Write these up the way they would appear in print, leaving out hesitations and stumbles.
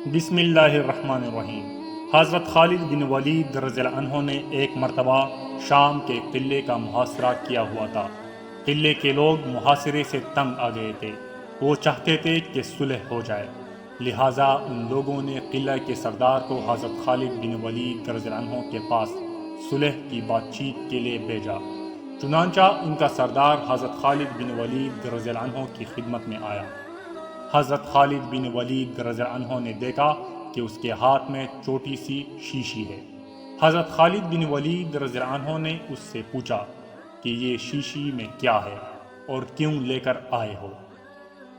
بسم اللہ الرحمن الرحیم۔ حضرت خالد بن ولید رضی اللہ عنہ نے ایک مرتبہ شام کے قلعے کا محاصرہ کیا ہوا تھا۔ قلعے کے لوگ محاصرے سے تنگ آ گئے تھے، وہ چاہتے تھے کہ صلح ہو جائے، لہٰذا ان لوگوں نے قلعے کے سردار کو حضرت خالد بن ولید رضی اللہ عنہ کے پاس صلح کی بات چیت کے لیے بھیجا۔ چنانچہ ان کا سردار حضرت خالد بن ولید رضی اللہ عنہ کی خدمت میں آیا۔ حضرت خالد بن ولید رضی اللہ عنہ نے دیکھا کہ اس کے ہاتھ میں چھوٹی سی شیشی ہے۔ حضرت خالد بن ولید رضی اللہ عنہ نے اس سے پوچھا کہ یہ شیشی میں کیا ہے اور کیوں لے کر آئے ہو؟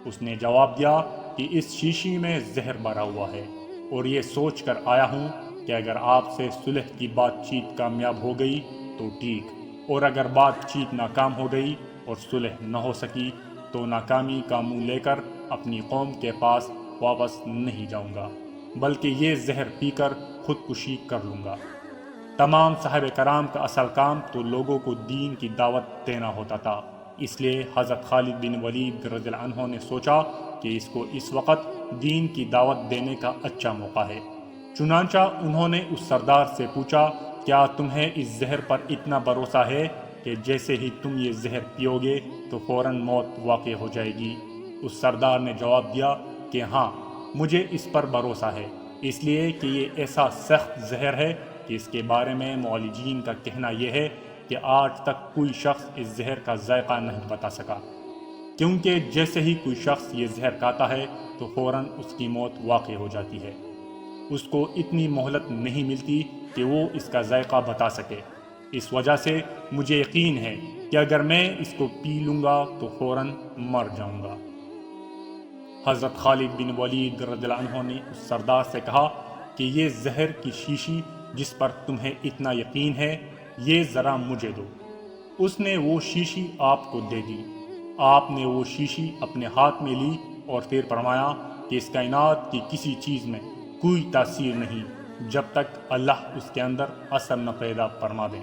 اس نے جواب دیا کہ اس شیشی میں زہر بھرا ہوا ہے اور یہ سوچ کر آیا ہوں کہ اگر آپ سے صلح کی بات چیت کامیاب ہو گئی تو ٹھیک، اور اگر بات چیت ناکام ہو گئی اور صلح نہ ہو سکی تو ناکامی کا منہ لے کر اپنی قوم کے پاس واپس نہیں جاؤں گا، بلکہ یہ زہر پی کر خودکشی کر لوں گا۔ تمام صحابہ کرام کا اصل کام تو لوگوں کو دین کی دعوت دینا ہوتا تھا، اس لیے حضرت خالد بن ولید رضی اللہ عنہ نے سوچا کہ اس کو اس وقت دین کی دعوت دینے کا اچھا موقع ہے۔ چنانچہ انہوں نے اس سردار سے پوچھا، کیا تمہیں اس زہر پر اتنا بھروسہ ہے کہ جیسے ہی تم یہ زہر پیو گے تو فوراً موت واقع ہو جائے گی؟ اس سردار نے جواب دیا کہ ہاں، مجھے اس پر بھروسہ ہے، اس لیے کہ یہ ایسا سخت زہر ہے کہ اس کے بارے میں معالجین کا کہنا یہ ہے کہ آج تک کوئی شخص اس زہر کا ذائقہ نہیں بتا سکا، کیونکہ جیسے ہی کوئی شخص یہ زہر کھاتا ہے تو فوراً اس کی موت واقع ہو جاتی ہے۔ اس کو اتنی مہلت نہیں ملتی کہ وہ اس کا ذائقہ بتا سکے۔ اس وجہ سے مجھے یقین ہے کہ اگر میں اس کو پی لوں گا تو فوراً مر جاؤں گا۔ حضرت خالد بن ولید رضی اللہ عنہ نے اس سردار سے کہا کہ یہ زہر کی شیشی جس پر تمہیں اتنا یقین ہے، یہ ذرا مجھے دو۔ اس نے وہ شیشی آپ کو دے دی۔ آپ نے وہ شیشی اپنے ہاتھ میں لی اور پھر فرمایا کہ اس کائنات کی کسی چیز میں کوئی تاثیر نہیں جب تک اللہ اس کے اندر اثر نہ پیدا فرما دے۔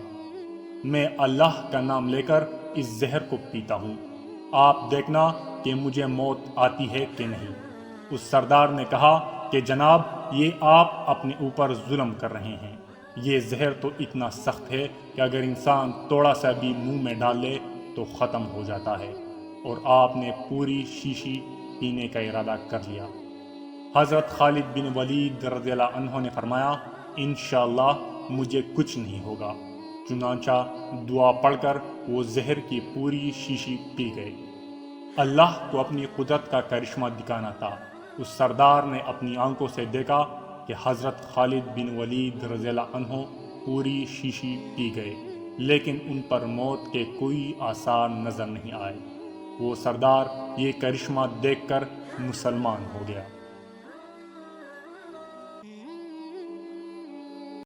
میں اللہ کا نام لے کر اس زہر کو پیتا ہوں، آپ دیکھنا کہ مجھے موت آتی ہے کہ نہیں۔ اس سردار نے کہا کہ جناب، یہ آپ اپنے اوپر ظلم کر رہے ہیں، یہ زہر تو اتنا سخت ہے کہ اگر انسان تھوڑا سا بھی منہ میں ڈال لے تو ختم ہو جاتا ہے، اور آپ نے پوری شیشی پینے کا ارادہ کر لیا۔ حضرت خالد بن ولید رضی اللہ عنہ نے فرمایا، انشاءاللہ مجھے کچھ نہیں ہوگا۔ چنانچہ دعا پڑھ کر وہ زہر کی پوری شیشی پی گئے۔ اللہ کو اپنی قدرت کا کرشمہ دکھانا تھا۔ اس سردار نے اپنی آنکھوں سے دیکھا کہ حضرت خالد بن ولید رضی اللہ عنہ پوری شیشی پی گئے، لیکن ان پر موت کے کوئی آثار نظر نہیں آئے۔ وہ سردار یہ کرشمہ دیکھ کر مسلمان ہو گیا۔